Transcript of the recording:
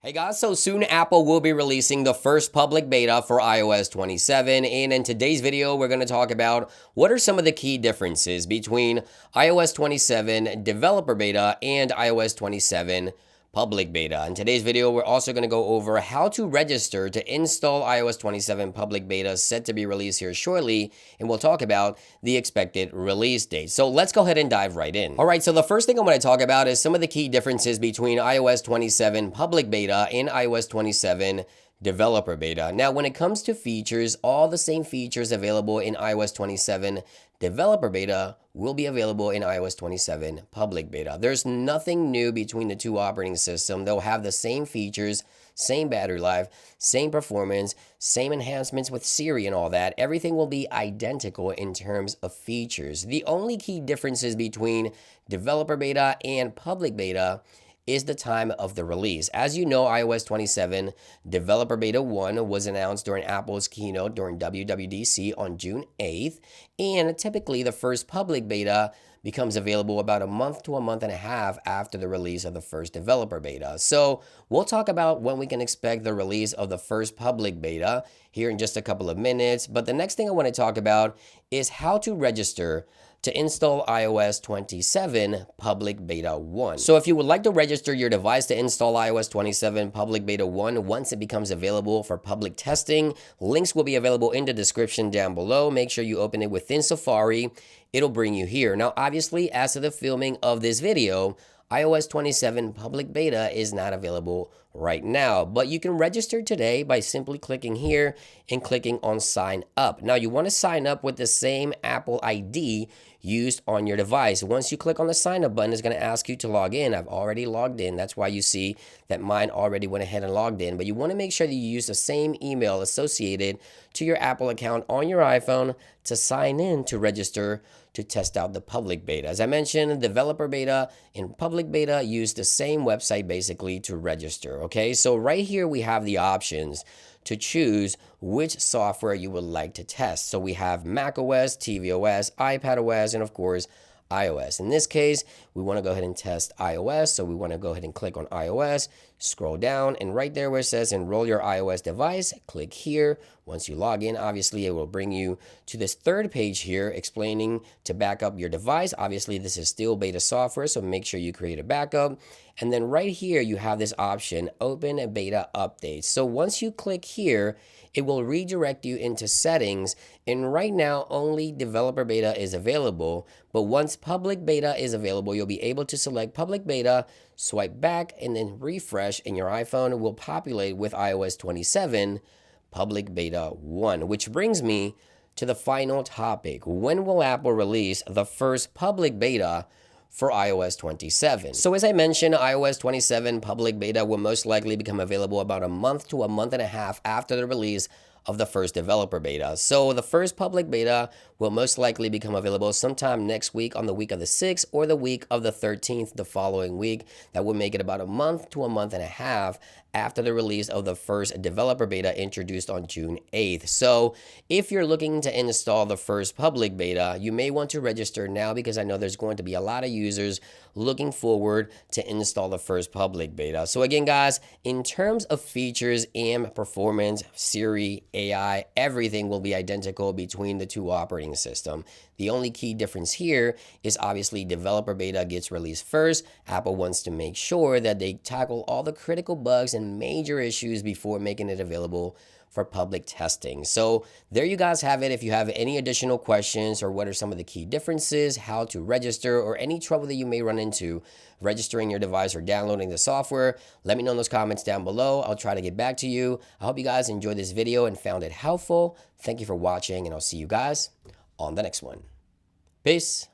Hey guys, so soon Apple will be releasing the first public beta for iOS 27, and in today's video we're going to talk about what are some of the key differences between iOS 27 developer beta and iOS 27 public beta. In today's video we're also going to go over how to register to install iOS 27 public beta set to be released here shortly, and we'll talk about the expected release date. So let's go ahead and dive right in. Alright, so the first thing I'm going to talk about is some of the key differences between iOS 27 public beta and iOS 27 developer beta. Now, when it comes to features, all the same features available in iOS 27 developer beta will be available in iOS 27 public beta. There's nothing new between the two operating systems. They'll have the same features, same battery life, same performance, same enhancements with Siri and all that. Everything will be identical in terms of features. The only key differences between developer beta and public beta is the time of the release. As you know, iOS 27 Developer Beta 1 was announced during Apple's keynote during WWDC on June 8th, and typically the first public beta becomes available about a month to a month and a half after the release of the first developer beta. So we'll talk about when we can expect the release of the first public beta here in just a couple of minutes, but the next thing I want to talk about is how to register to install iOS 27 Public Beta 1. So if you would like to register your device to install iOS 27 Public Beta 1 once it becomes available for public testing, links will be available in the description down below. Make sure you open it within Safari. It'll bring you here. Now, obviously, as of the filming of this video, iOS 27 Public Beta is not available right now, but you can register today by simply clicking here and clicking on sign up. Now, you want to sign up with the same Apple ID used on your device. Once you click on the sign up button, it's going to ask you to log in. I've already logged in. That's why you see that mine already went ahead and logged in, but you want to make sure that you use the same email associated to your Apple account on your iPhone to sign in to register to test out the public beta. As I mentioned, developer beta and public beta use the same website basically to register. Okay, so right here we have the options to choose which software you would like to test. So we have macOS, tvOS, iPadOS, and of course iOS. In this case, we want to go ahead and test iOS. So we want to go ahead and click on iOS, scroll down, and right there where it says enroll your iOS device, click here. Once you log in, obviously it will bring you to this third page here explaining to back up your device. Obviously this is still beta software, so make sure you create a backup. And then right here you have this option, open a beta update. So once you click here, it will redirect you into settings, and right now only developer beta is available, but once public beta is available, you'll be able to select public beta, swipe back, and then refresh, and your iPhone will populate with iOS 27 public beta 1, which brings me to the final topic. When will Apple release the first public beta for iOS 27? So as I mentioned, iOS 27 public beta will most likely become available about a month to a month and a half after the release of the first developer beta. So the first public beta will most likely become available sometime next week on the week of the 6th or the week of the 13th the following week. That will make it about a month to a month and a half after the release of the first developer beta introduced on June 8th. So if you're looking to install the first public beta, you may want to register now because I know there's going to be a lot of users looking forward to install the first public beta. So again, guys, in terms of features and performance, Siri, AI, everything will be identical between the two operating systems. The only key difference here is obviously developer beta gets released first. Apple wants to make sure that they tackle all the critical bugs and major issues before making it available for public testing. So there you guys have it. If you have any additional questions or what are some of the key differences, how to register, or any trouble that you may run into registering your device or downloading the software, let me know in those comments down below. I'll try to get back to you. I hope you guys enjoyed this video and found it helpful. Thank you for watching, and I'll see you guys on the next one. Peace.